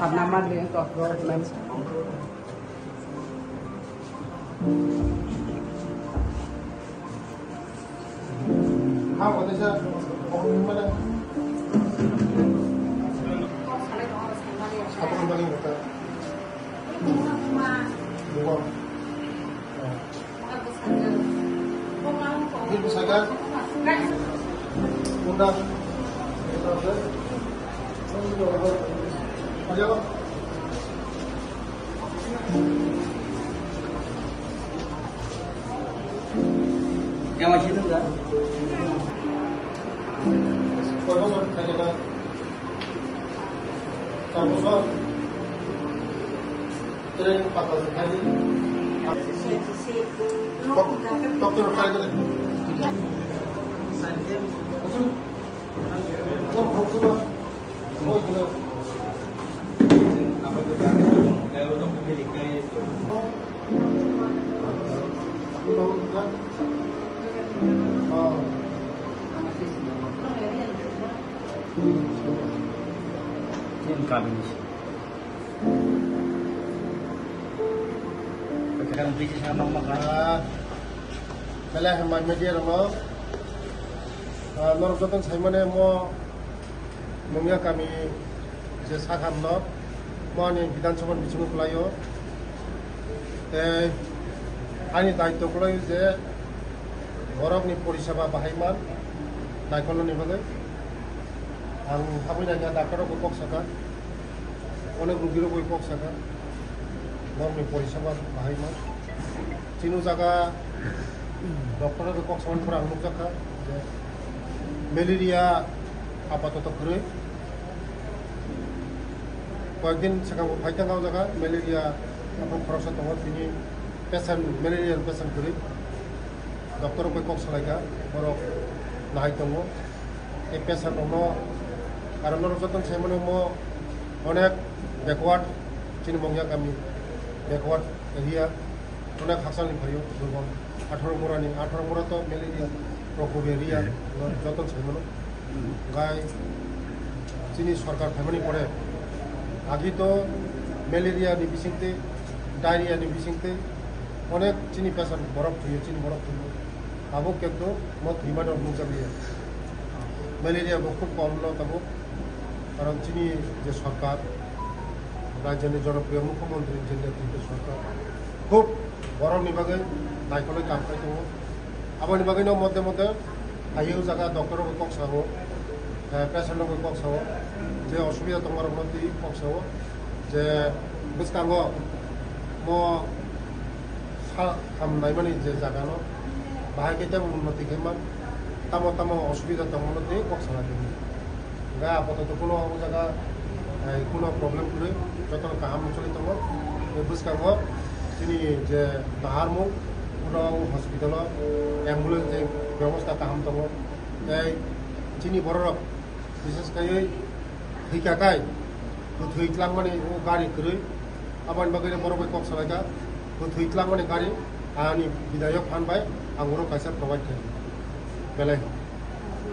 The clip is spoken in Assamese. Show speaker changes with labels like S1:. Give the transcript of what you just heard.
S1: Karena mandi yang kotor,
S2: How what is that? Apa kembali kita? Buang. Ini bisa kan? Undang. Aja kok.
S1: yang masih itu enggak?
S2: Kalau mau tanya kamu soal training 14 hari. Dokter kali ini. Betul. Betul. Oh, itu. Apa itu? Kalau dokter miliknya itu.
S1: Ini kami. Sekarang bisnis sama makan.
S2: Belah hemai media ramah. Norjotan saya mana mau mengia kami jasa kamno. Mau ni bidan coban bicara pelayo. Ani daito pelayo je. Orang ni polisaba bahaiman. Naikolo ni bagai. Ang habu na niya dakaro ko kok saka. Onek rugiro ko kok saka. Orang ni polisaba bahaiman. Cinu jaga dokter ko kok saman perang nuk saka. Malaria apatot করে কয়েকদিন সেখানে ফাইটা গাঁও জায়গা ম্যালেরিয়া এখন খরচ তোমার তিনি পেশেন্ট ম্যালেরিয়ার পেশেন্ট করে ডক্টর কক সালাইকা বড় নাহাই দङ এই পেশেন্ট দङ আর যতন সাইমনে অনেক ব্যাকওয়ার্ড চিনি মঙ্গিয়া গামি ব্যাকওয়ার্ড এরিয়া অনেক হাসানি ভাইও দুর্বল 18 মুরানি 18 মুরা তো ম্যালেরিয়া প্রকোপ এরিয়া যতন সাইমনে গাই চিনি সরকার ফ্যামিলি পড়ে আগে তো ম্যালেরিয়া নি বিসিংতে ডায়রিয়া নি বিসিংতে অনেক চিনি পেশেন্ট বরফ থুয়ে চিনি বরফ থুয়ে আবো কিন্তু মত বিমানের মুজাবি ম্যালেরিয়া খুব কম ন তবু কারণ চিনি যে সরকার রাজ্যের জনপ্রিয় মুখ্যমন্ত্রী যে নেতৃত্ব সরকার খুব গরম নিবাগে নাইকলে কাম খাই দङ আবার নিবাগে মধ্যে মধ্যে আইও জায়গা ডক্টর কক সাবো পেশেন্ট কক সাবো যে অসুবিধা তোমার মধ্যে কক সাবো যে বুঝকাঙ্গ খামনাই মানে যে জায়গা ন বাহাই কেটা উন্নতি খেমান তামো তামো অসুবিধা তোমার মধ্যে কক সারা দিবি গা আপাতত কোনো জায়গা কোনো প্রবলেম করে যত কাহাম চলি তোমার বুঝকাঙ্গ তিনি যে দাহার মুখ কোনো হসপিটাল অ্যাম্বুলেন্স যে ব্যবস্থা কাহাম তোমার এই চিনি বড় বিশেষ করে থৈকাকাই থৈতলাং মানে গাড়ি করে আবার বাকি বড় কক সালাইকা থৈতলাং মানে গাড়ি आंनि बिदायक फानबाय आं कायसा प्रभाइड खालामो बेलाय